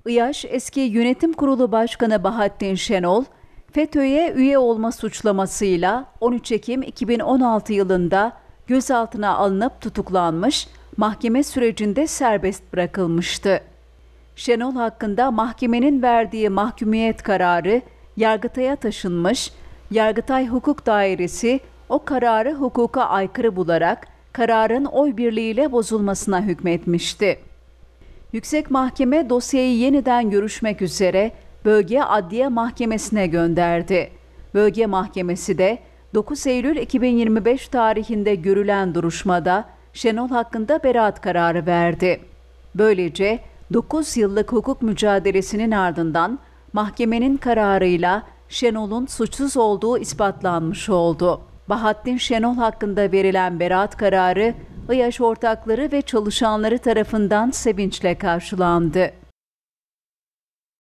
İYAŞ eski Yönetim Kurulu Başkanı Bahattin Şenol, FETÖ'ye üye olma suçlamasıyla 13 Ekim 2016 yılında gözaltına alınıp tutuklanmış, mahkeme sürecinde serbest bırakılmıştı. Şenol hakkında mahkemenin verdiği mahkumiyet kararı Yargıtay'a taşınmış, Yargıtay Hukuk Dairesi o kararı hukuka aykırı bularak kararın oy birliğiyle bozulmasına hükmetmişti. Yüksek Mahkeme dosyayı yeniden görüşmek üzere Bölge Adliye Mahkemesi'ne gönderdi. Bölge Mahkemesi de 9 Eylül 2025 tarihinde görülen duruşmada Şenol hakkında beraat kararı verdi. Böylece 9 yıllık hukuk mücadelesinin ardından mahkemenin kararıyla Şenol'un suçsuz olduğu ispatlanmış oldu. Bahattin Şenol hakkında verilen beraat kararı İYAŞ ortakları ve çalışanları tarafından sevinçle karşılandı.